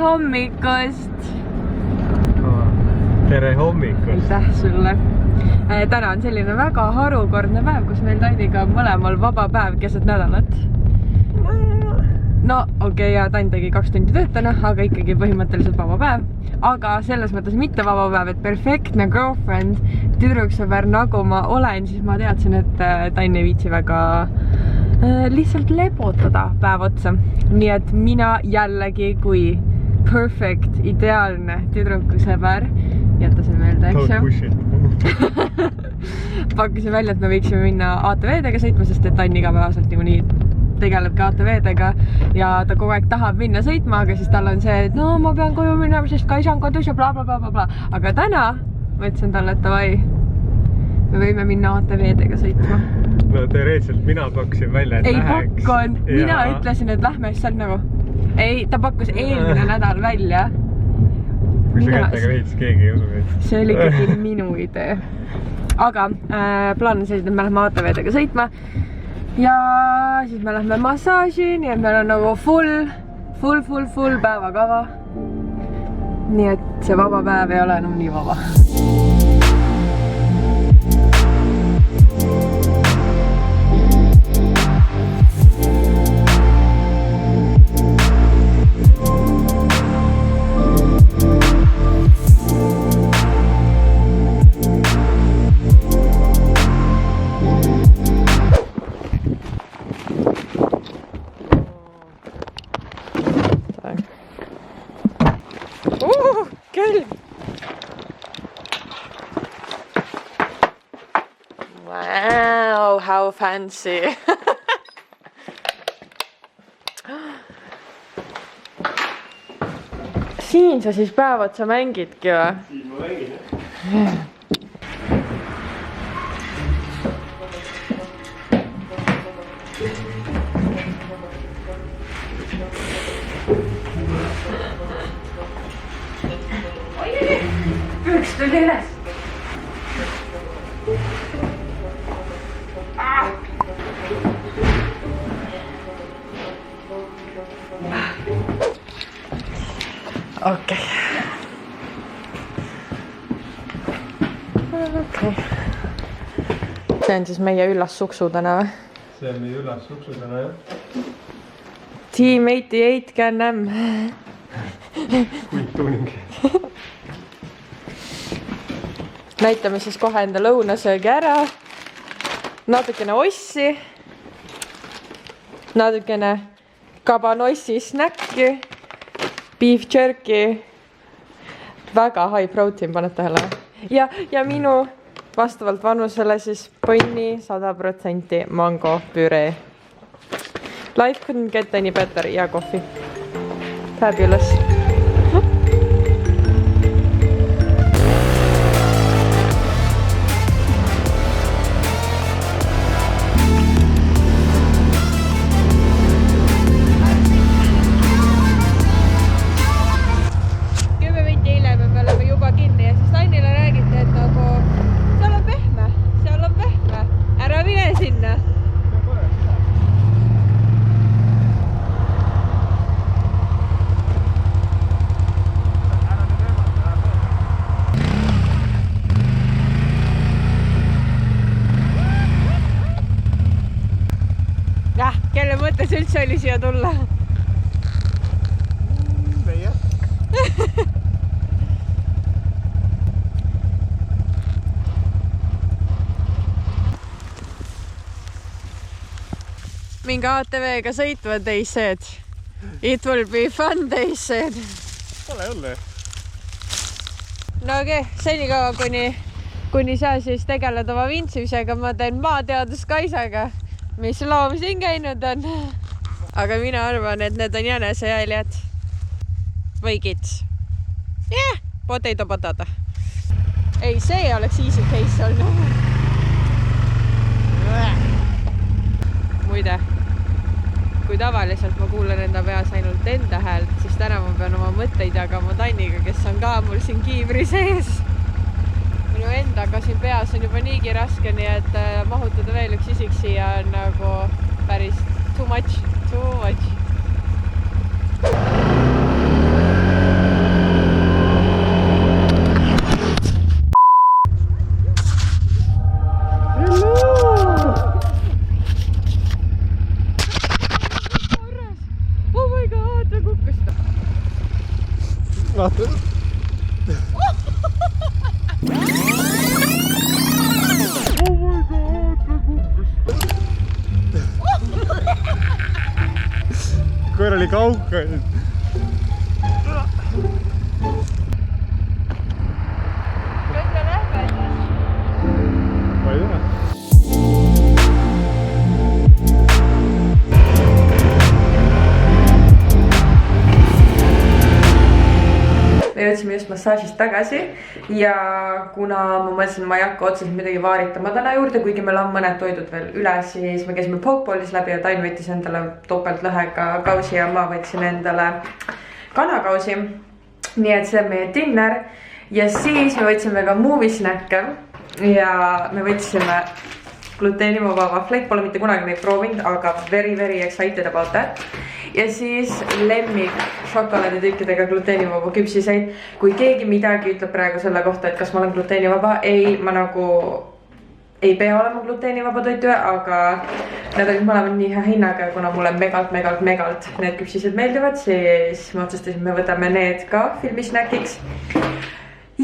hommikust! Tere hommikust! Aitäh sulle! Täna on selline väga harukordne päev, kus meil Tanniga on mõlemal vaba päev keset nädalat. No okei, ja Tann tegi 2 tundi töötana, aga ikkagi põhimõtteliselt vaba päev. Aga selles mõttes mitte vaba päev, et perfektne girlfriend, tüdruksõber nagu ma olen, siis ma teadsin, et Tann ei viitsi väga lihtsalt lebotada päev otsa. Nii et mina jällegi kui perfect, ideaalne tüdruksõber jätasin meelde, eks ju? Pakkusin välja, et me võiksime minna ATV-dega sõitma, sest et Tann igapäevaselt niikuinii tegeleb ka ATV-dega ja ta kogu aeg tahab minna sõitma, aga siis tal on see, et no ma pean koju minema, sest ka isa on kodus ja bla bla bla bla bla. Aga täna ma ütlesin talle, et davai, me võime minna ATV-dega sõitma. No teoreetselt mina pakkusin välja, et läheks. Ei pakkunud, mina ütlesin, et lähme, siis on nagu ei, ta pakkus eelmine nädal välja. Kui sa kättega viitis, keegi ei usu meid. See oli ikkagi minu idee. Aga plaan on selline, et me lähme ATV-dega sõitma ja siis me lähme massaaži, nii et meil on nagu full päevakava. Nii et see vaba päev ei ole enam nii vaba. Kelm! Wow, how fancy! Siin sa siis päev otsa mängidki või? Siin ma mängin, jah. Üks tuli üles. Okei. See on siis meie üllas suksu täna või? See on meie üllas suksu täna, jah. Team 88 Can-M. Kuid-tuuning. Näitame siis kohe enda lõunasöögi ära. Natukene ossi. Natukene kabanossi snäkki. Beef jerky. Väga high protein, paned tähele. Ja minu vastavalt vanusele siis põnni 100% mango püree. Life couldn't get any better ja kohvi. Fabulous. Kelle mõttes üldse oli siia tulla? Meie. Minge ATV-ga sõitma, they said. It will be fun, they said. Ole õlle. No okei, senikaua kuni sa siis tegeled oma vintsimisega, ma teen maateadus Kaisaga. Mis loom siin käinud on. Aga mina arvan, et need on jänesejäljed. Või kits. Yeah, potato. Ei, see oleks easy case olnud. Muide, kui tavaliselt ma kuulen enda peas ainult enda häält, siis täna ma pean oma mõtteid jagama Tanniga, kes on ka mul siin kiivri sees. Minu endaga siin peas on juba niigi raske, nii et mahutada veel üks isik siia on nagu päris too much. koer oli kauka. Kas ta läheb siis? Ma ei tea. Me jõudsime just massaažist tagasi ja kuna ma mõtlesin, ma ei hakka otseselt midagi vaaritama täna juurde, kuigi meil on mõned toidud veel üle, siis me käisime Pokeballis läbi ja Tain võttis endale topeltlõhega kausi ja ma võtsin endale kanakausi. Nii et see on meie dinner ja siis me võtsime ka movie snack'e ja me võtsime gluteenivaba vahvleid, pole mitte kunagi neid proovinud, aga very excited about that. Ja siis lemmik šokolaaditükkidega gluteenivaba küpsiseid. Kui keegi midagi ütleb praegu selle kohta, et kas ma olen gluteenivaba, ei, ma nagu ei pea olema gluteenivaba toituja, aga need olid mõlemad nii hea hinnaga, kuna mulle megalt need küpsised meeldivad, siis me otsustasime, me võtame need ka filmisnäkiks.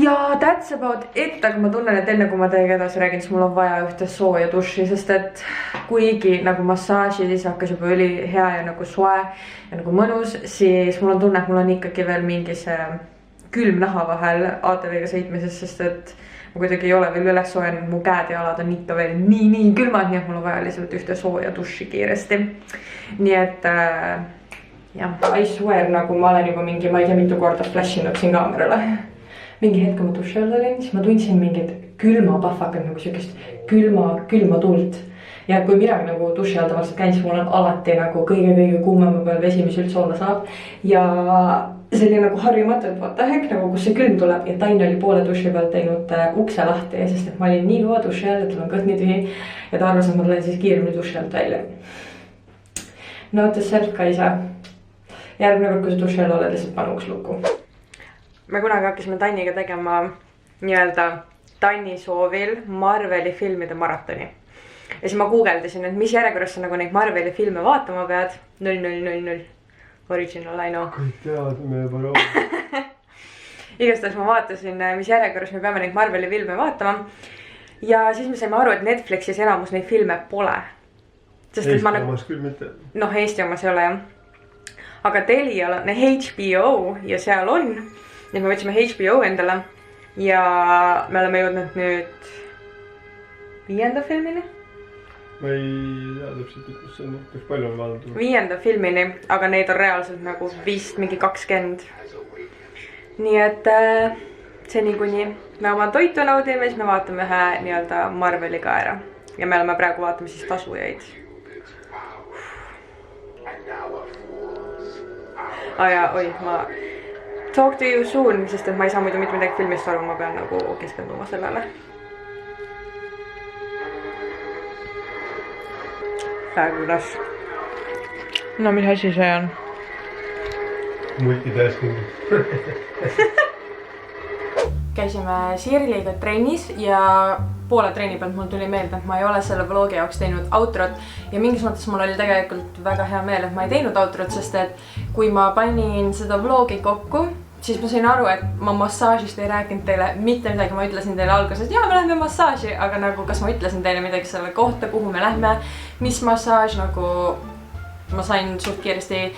Ja that's about it, aga ma tunnen, et enne kui ma teiega edasi räägin, siis mul on vaja ühte sooja duši, sest et kuigi nagu massaaži siis hakkas juba üli hea ja nagu soe ja nagu mõnus, siis mul on tunne, et mul on ikkagi veel mingi see külm naha vahel ATV-ga sõitmises, sest et ma kuidagi ei ole veel üles soojenud, mu käed ja jalad on ikka veel nii külmad, nii et mul on vaja lihtsalt ühte sooja duši kiiresti. Nii et jah, I swear, nagu ma olen juba mingi, ma ei tea mitu korda flashinud siin kaamerale. Mingi hetk, kui ma duši all olin, siis ma tundsin mingit külma pahvakat, nagu siukest külma tuld. Ja kui midagi nagu duši all tavaliselt käin, siis mul on alati nagu kõige kuumema peal vesi, mis üldse olla saab. Ja see oli nagu harjumatu, et what the heck, nagu kus see külm tuleb. Ja Tain oli poole duši pealt teinud ukse lahti, sest et ma olin nii kaua duši all, et tal on kõht nii tühi. Ja ta arvas, et ma tulen siis kiiremini duši alt välja. Note to self, Kaisa. Järgmine kord, kui sa duši all oled, lihtsalt pane uks lukku. Me kunagi hakkasime Tanniga tegema nii-öelda Tanni soovil Marveli filmide maratoni. Ja siis ma guugeldasin, et mis järjekorras sa nagu neid Marveli filme vaatama pead. 0-0-0-0. Original, I know. Kõik teadme juba rohkem. Igastahes ma vaatasin, mis järjekorras me peame neid Marveli filme vaatama. Ja siis me saime aru, et Netflixis enamus neid filme pole. Eesti omas küll mitte. Noh, Eesti omas ei ole jah. Aga Telial on HBO ja seal on. Nii me võtsime HBO endale ja me oleme jõudnud nüüd 5. filmini. Ma ei tea täpselt, kus see on, kus palju on vaadatud. 5. filmini, aga neid on reaalselt nagu vist mingi 20. Nii et seni kuni me oma toitu naudime, siis me vaatame ühe nii-öelda Marveli ka ära. Ja me oleme praegu vaatame siis tasujaid. Oi, ma talk to you soon, sest et ma ei saa muidu mitte midagi filmist aru, ma pean nagu keskenduma sellele. Fabulous. No mis asi see on? Multitasking. Käisime Sirliga trennis ja poole treeni pealt mul tuli meelde, et ma ei ole selle vlogi jaoks teinud outrot ja mingis mõttes mul oli tegelikult väga hea meel, et ma ei teinud outrot, sest et kui ma panin seda vlogi kokku, siis ma sain aru, et ma massaažist ei rääkinud teile mitte midagi, ma ütlesin teile alguses, et jaa, me lähme massaaži, aga nagu kas ma ütlesin teile midagi selle kohta, kuhu me lähme, mis massaaž, nagu ma sain suht kiiresti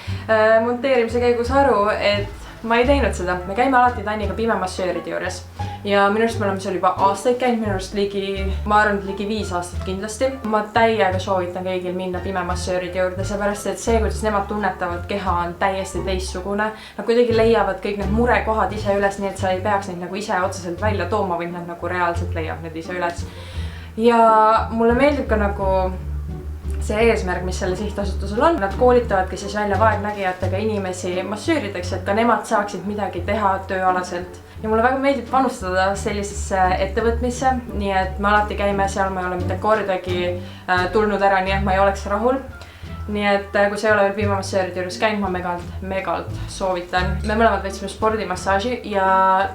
monteerimise käigus aru, et ma ei teinud seda. Me käime alati Tanniga pimemassööride juures ja minu arust me oleme seal juba aastaid käinud, minu arust ma arvan, et ligi 5 aastat kindlasti. Ma täiega soovitan kõigil minna pimemassööride juurde, seepärast et see, kuidas nemad tunnetavad keha, on täiesti teistsugune. Nad kuidagi leiavad kõik need murekohad ise üles, nii et sa ei peaks neid nagu ise otseselt välja tooma, vaid nad nagu reaalselt leiab need ise üles. Ja mulle meeldib ka nagu see eesmärk, mis selle sihtasutusel on. Nad koolitavadki siis välja vaegnägijatega inimesi massöörideks, et ka nemad saaksid midagi teha tööalaselt. Ja mulle väga meeldib panustada sellisesse ettevõtmisse, nii et me alati käime seal, ma ei ole mitte kordagi tulnud ära, nii et ma ei oleks rahul. Nii et kui sa ei ole veel pimemassööride juures käinud, ma megalt soovitan. Me mõlemad võtsime spordimassaaži ja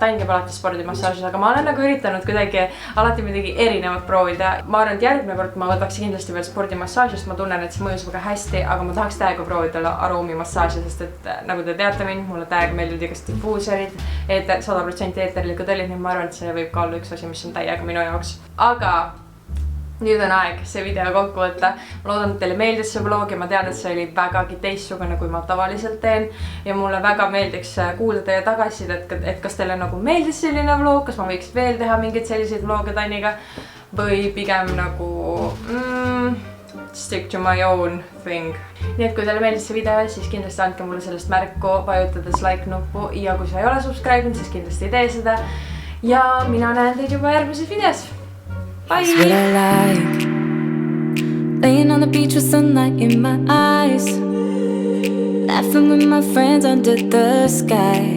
Tain käib alati spordimassaažis, aga ma olen nagu üritanud kuidagi alati midagi erinevat proovida. Ma arvan, et järgmine kord ma võtaks kindlasti veel spordimassaagist, ma tunnen, et see mõjus väga hästi, aga ma tahaks täiega proovida aroomimassaaži, sest et nagu te teate mind, mulle täiega meeldivad igast diffuuserid, 100% eeterlikud õlid, nii ma arvan, et see võib ka olla üks asi, mis on täiega minu jaoks. Aga nüüd on aeg see video kokku võtta. Ma loodan, et teile meeldis see vlog ja ma tean, et see oli vägagi teistsugune, kui ma tavaliselt teen. Ja mulle väga meeldiks kuulda teie tagasisidet, et kas teile nagu meeldis selline vlog, kas ma võiks veel teha mingeid selliseid vloge Tanniga või pigem nagu stick to my own thing. Nii et kui teile meeldis see video, siis kindlasti andke mulle sellest märku, vajutades like nuppu ja kui sa ei ole subscribe'inud, siis kindlasti tee seda. Ja mina näen teid juba järgmises videos. Bye! That's what I like. Laying on the beach with sunlight in my eyes, laughing with my friends under the sky.